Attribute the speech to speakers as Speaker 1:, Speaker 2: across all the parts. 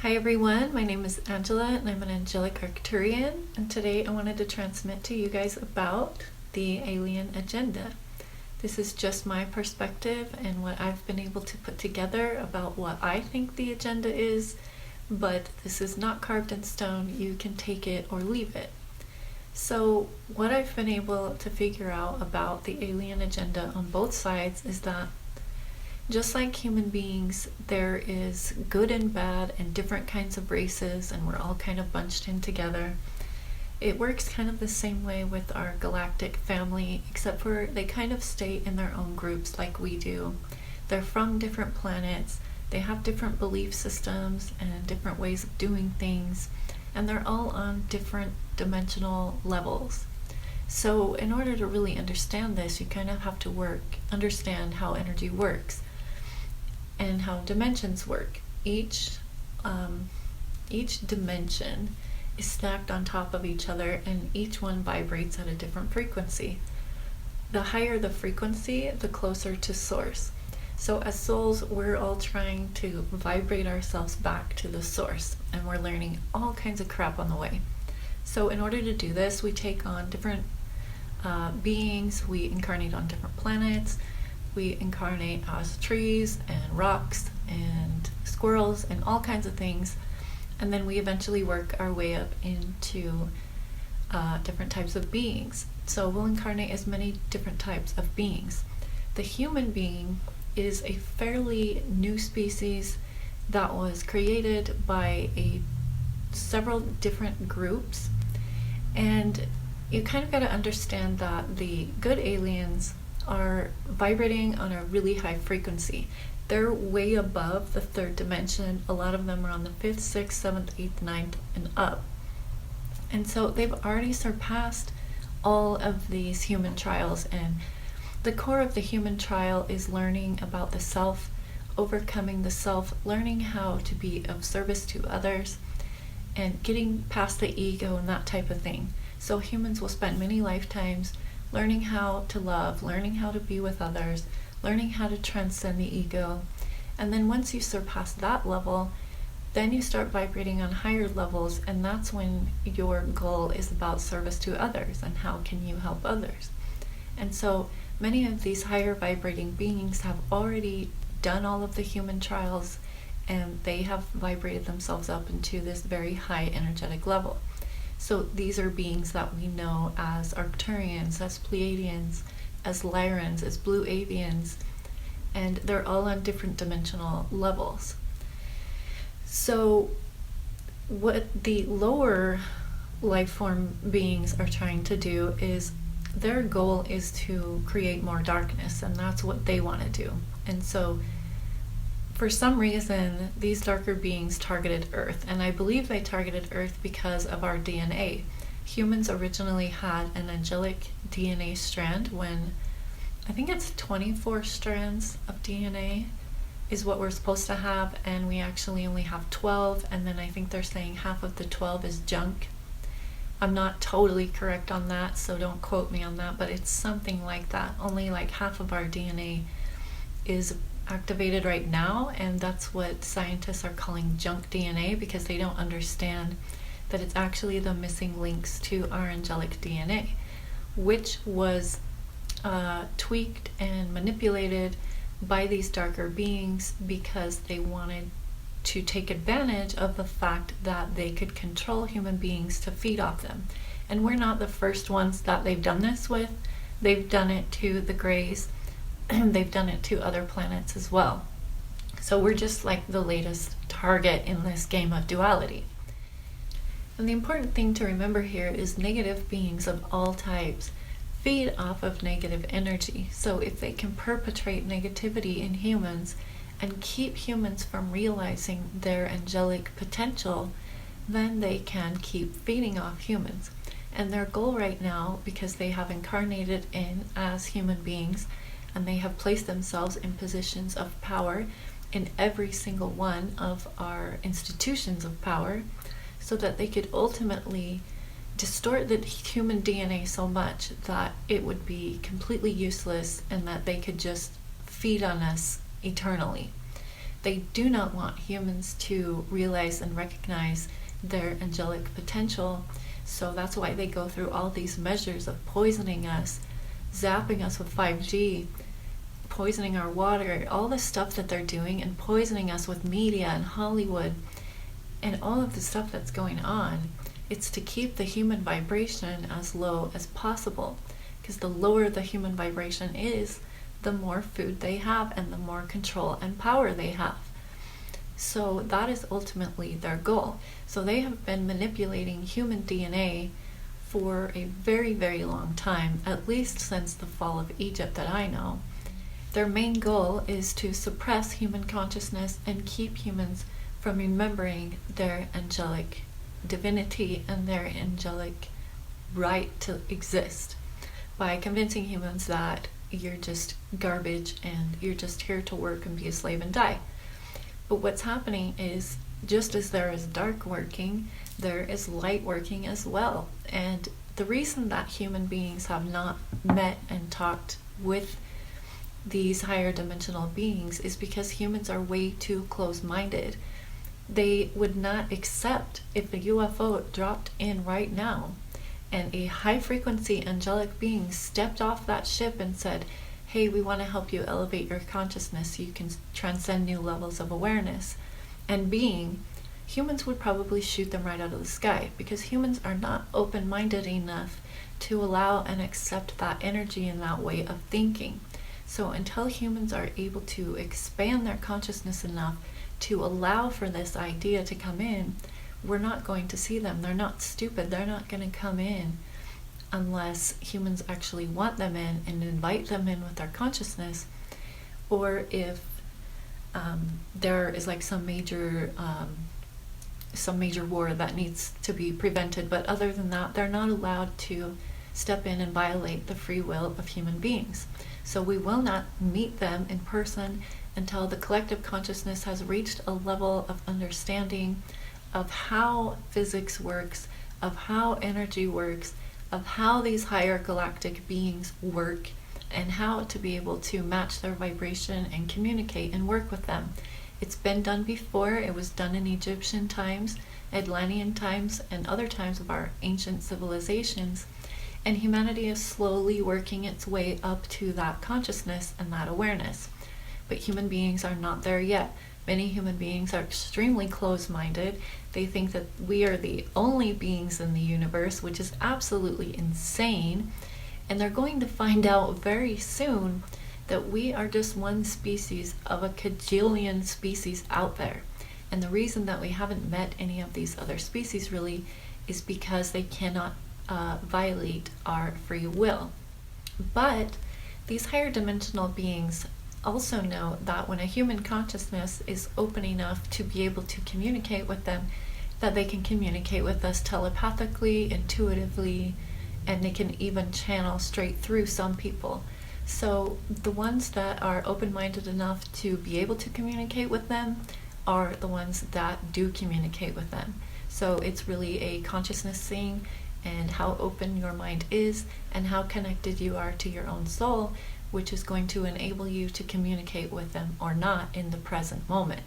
Speaker 1: Hi everyone, my name is Angela and I'm an angelic Arcturian, and today I wanted to transmit to you guys about the alien agenda. This is just my perspective and what I've been able to put together about what I think the agenda is, but this is not carved in stone. You can take it or leave it. So what I've been able to figure out about the alien agenda on both sides is that just like human beings, there is good and bad and different kinds of races, and we're all kind of bunched in together. It works kind of the same way with our galactic family, except for they kind of stay in their own groups like we do. They're from different planets, they have different belief systems and different ways of doing things, and they're all on different dimensional levels. So in order to really understand this, you kind of have to understand how energy works and how dimensions work. Each dimension is stacked on top of each other, and each one vibrates at a different frequency. The higher the frequency, the closer to source. So as souls, we're all trying to vibrate ourselves back to the source, and we're learning all kinds of crap on the way. So in order to do this, we take on different beings, we incarnate on different planets, we incarnate as trees and rocks and squirrels and all kinds of things, and then we eventually work our way up into different types of beings. So we'll incarnate as many different types of beings. The human being is a fairly new species that was created by several different groups, and you kind of got to understand that the good aliens are vibrating on a really high frequency. They're way above the third dimension. A lot of them are on the 5th, 6th, 7th, 8th, 9th, and up. And so they've already surpassed all of these human trials, and the core of the human trial is learning about the self, overcoming the self, learning how to be of service to others, and getting past the ego and that type of thing. So humans will spend many lifetimes learning how to love, learning how to be with others, learning how to transcend the ego. And then once you surpass that level, then you start vibrating on higher levels, and that's when your goal is about service to others and how can you help others. And so many of these higher vibrating beings have already done all of the human trials, and they have vibrated themselves up into this very high energetic level. So these are beings that we know as Arcturians, as Pleiadians, as Lyrans, as Blue Avians, and they're all on different dimensional levels. So what the lower life form beings are trying to do is their goal is to create more darkness, and that's what they want to do. And so for some reason, these darker beings targeted Earth, and I believe they targeted Earth because of our DNA. Humans originally had an angelic DNA strand when, I think it's 24 strands of DNA is what we're supposed to have, and we actually only have 12, and then I think they're saying half of the 12 is junk. I'm not totally correct on that, so don't quote me on that, but it's something like that. Only like half of our DNA is activated right now, and that's what scientists are calling junk DNA, because they don't understand that it's actually the missing links to our angelic DNA, which was tweaked and manipulated by these darker beings because they wanted to take advantage of the fact that they could control human beings to feed off them. And we're not the first ones that they've done this with. They've done it to the Greys, they've done it to other planets as well. So we're just like the latest target in this game of duality. And the important thing to remember here is negative beings of all types feed off of negative energy. So if they can perpetrate negativity in humans and keep humans from realizing their angelic potential, then they can keep feeding off humans. And their goal right now, because they have incarnated in as human beings, and they have placed themselves in positions of power in every single one of our institutions of power, so that they could ultimately distort the human DNA so much that it would be completely useless and that they could just feed on us eternally. They do not want humans to realize and recognize their angelic potential. So that's why they go through all these measures of poisoning us, zapping us with 5G, poisoning our water, all the stuff that they're doing, and poisoning us with media and Hollywood and all of the stuff that's going on. It's to keep the human vibration as low as possible, because the lower the human vibration is, the more food they have and the more control and power they have. So that is ultimately their goal. So they have been manipulating human DNA for a very, very long time, at least since the fall of Egypt that I know. Their main goal is to suppress human consciousness and keep humans from remembering their angelic divinity and their angelic right to exist, by convincing humans that you're just garbage and you're just here to work and be a slave and die. But what's happening is, just as there is dark working, there is light working as well. And the reason that human beings have not met and talked with these higher dimensional beings is because humans are way too close-minded. They would not accept if a UFO dropped in right now and a high-frequency angelic being stepped off that ship and said, hey, we want to help you elevate your consciousness so you can transcend new levels of awareness and being. Humans would probably shoot them right out of the sky, because humans are not open-minded enough to allow and accept that energy and that way of thinking. So until humans are able to expand their consciousness enough to allow for this idea to come in, we're not going to see them. They're not stupid. They're not going to come in unless humans actually want them in and invite them in with their consciousness, or if there is like some major war that needs to be prevented. But other than that, they're not allowed to step in and violate the free will of human beings. So we will not meet them in person until the collective consciousness has reached a level of understanding of how physics works, of how energy works, of how these higher galactic beings work, and how to be able to match their vibration and communicate and work with them. It's been done before. It was done in Egyptian times, Atlantean times, and other times of our ancient civilizations. And humanity is slowly working its way up to that consciousness and that awareness. But human beings are not there yet. Many human beings are extremely closed-minded. They think that we are the only beings in the universe, which is absolutely insane. And they're going to find out very soon that we are just one species of a cajillion species out there. And the reason that we haven't met any of these other species really is because they cannot violate our free will. But these higher dimensional beings also know that when a human consciousness is open enough to be able to communicate with them, that they can communicate with us telepathically, intuitively, and they can even channel straight through some people. So the ones that are open-minded enough to be able to communicate with them are the ones that do communicate with them. So it's really a consciousness thing, and how open your mind is and how connected you are to your own soul, which is going to enable you to communicate with them or not in the present moment.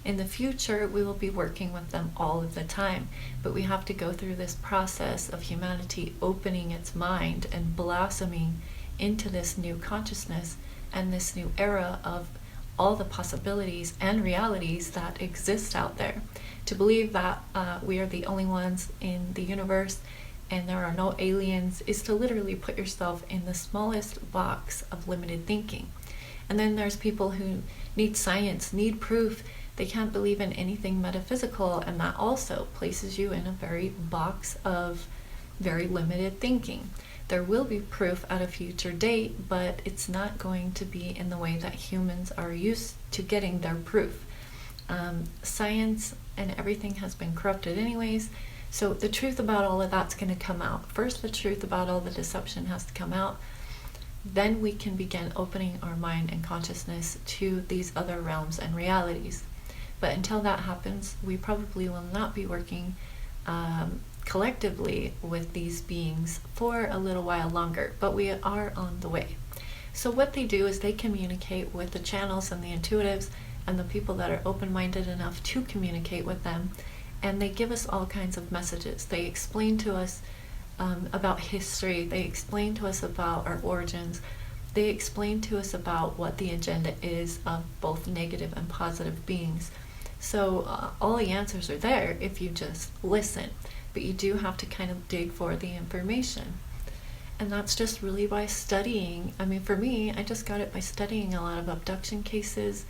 Speaker 1: In the future, we will be working with them all of the time, but we have to go through this process of humanity opening its mind and blossoming into this new consciousness and this new era of all the possibilities and realities that exist out there. To believe that we are the only ones in the universe and there are no aliens is to literally put yourself in the smallest box of limited thinking. And then there's people who need science, need proof. They can't believe in anything metaphysical, and that also places you in a very box of very limited thinking. There will be proof at a future date, but it's not going to be in the way that humans are used to getting their proof. Science and everything has been corrupted anyways, so the truth about all of that's going to come out. First, the truth about all the deception has to come out. Then we can begin opening our mind and consciousness to these other realms and realities. But until that happens, we probably will not be working collectively with these beings for a little while longer, but we are on the way. So what they do is they communicate with the channels and the intuitives and the people that are open-minded enough to communicate with them. And they give us all kinds of messages. They explain to us about history. They explain to us about our origins. They explain to us about what the agenda is of both negative and positive beings. So all the answers are there if you just listen. But you do have to kind of dig for the information. And that's just really by studying. I mean, for me, I just got it by studying a lot of abduction cases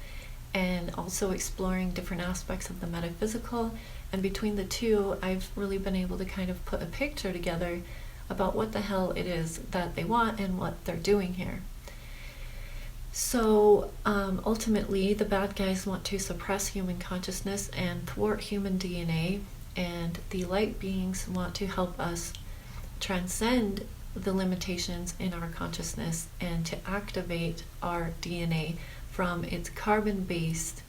Speaker 1: and also exploring different aspects of the metaphysical. And between the two, I've really been able to kind of put a picture together about what the hell it is that they want and what they're doing here. So ultimately, the bad guys want to suppress human consciousness and thwart human DNA, and the light beings want to help us transcend the limitations in our consciousness and to activate our DNA from its carbon-based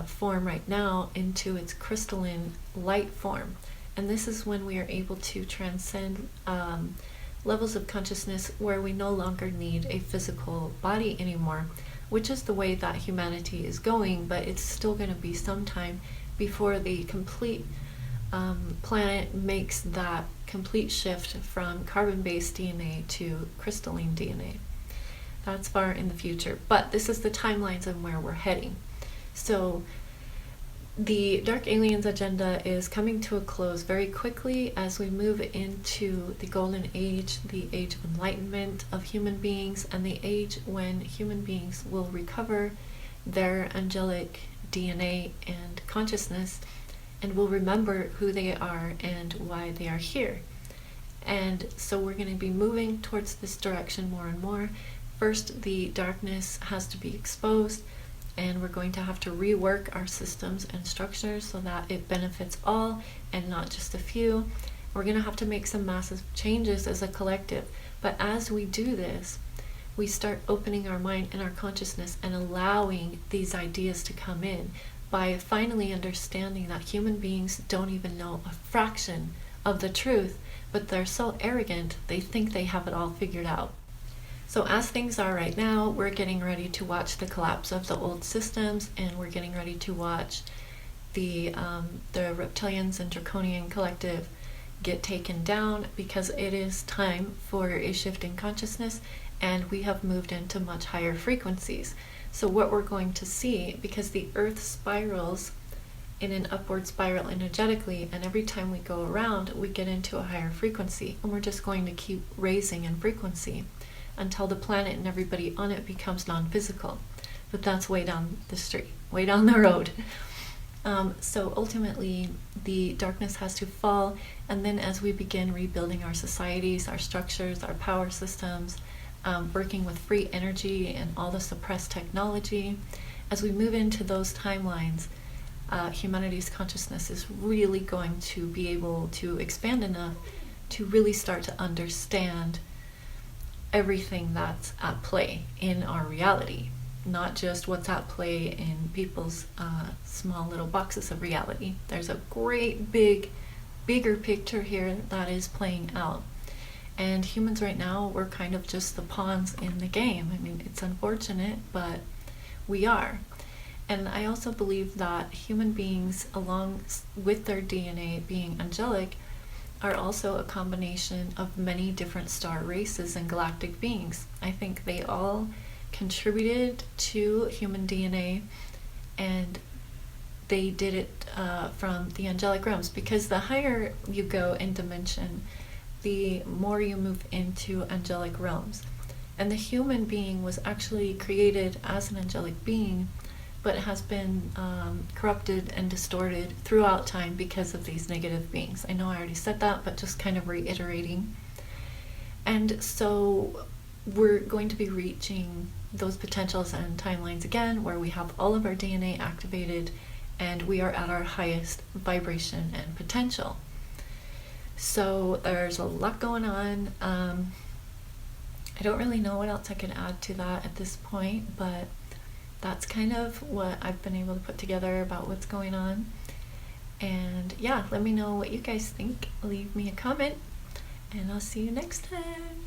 Speaker 1: form right now into its crystalline light form. And this is when we are able to transcend levels of consciousness where we no longer need a physical body anymore, which is the way that humanity is going, but it's still going to be some time before the complete planet makes that complete shift from carbon-based DNA to crystalline DNA. That's far in the future, but this is the timelines of where we're heading. So the Dark Aliens agenda is coming to a close very quickly as we move into the Golden Age, the Age of Enlightenment of human beings, and the age when human beings will recover their angelic DNA and consciousness and will remember who they are and why they are here. And so we're going to be moving towards this direction more and more. First, the darkness has to be exposed, and we're going to have to rework our systems and structures so that it benefits all and not just a few. We're going to have to make some massive changes as a collective. But as we do this, we start opening our mind and our consciousness and allowing these ideas to come in by finally understanding that human beings don't even know a fraction of the truth, but they're so arrogant they think they have it all figured out. So as things are right now, we're getting ready to watch the collapse of the old systems, and we're getting ready to watch the reptilians and draconian collective get taken down, because it is time for a shift in consciousness, and we have moved into much higher frequencies. So what we're going to see, because the earth spirals in an upward spiral energetically, and every time we go around, we get into a higher frequency, and we're just going to keep raising in frequency until the planet and everybody on it becomes non-physical. But that's way down the street, way down the road. So ultimately, the darkness has to fall, and then as we begin rebuilding our societies, our structures, our power systems, working with free energy and all the suppressed technology, as we move into those timelines, humanity's consciousness is really going to be able to expand enough to really start to understand everything that's at play in our reality, not just what's at play in people's small little boxes of reality. There's a great bigger picture here that is playing out. And humans right now, we're kind of just the pawns in the game. I mean, it's unfortunate, but we are. And I also believe that human beings, along with their DNA being angelic, are also a combination of many different star races and galactic beings. I think they all contributed to human DNA, and they did it from the angelic realms, because the higher you go in dimension, the more you move into angelic realms. And the human being was actually created as an angelic being, but has been corrupted and distorted throughout time because of these negative beings. I know I already said that, but just kind of reiterating. And so we're going to be reaching those potentials and timelines again, where we have all of our DNA activated and we are at our highest vibration and potential. So there's a lot going on. I don't really know what else I could add to that at this point, but that's kind of what I've been able to put together about what's going on. And yeah, let me know what you guys think. Leave me a comment, and I'll see you next time.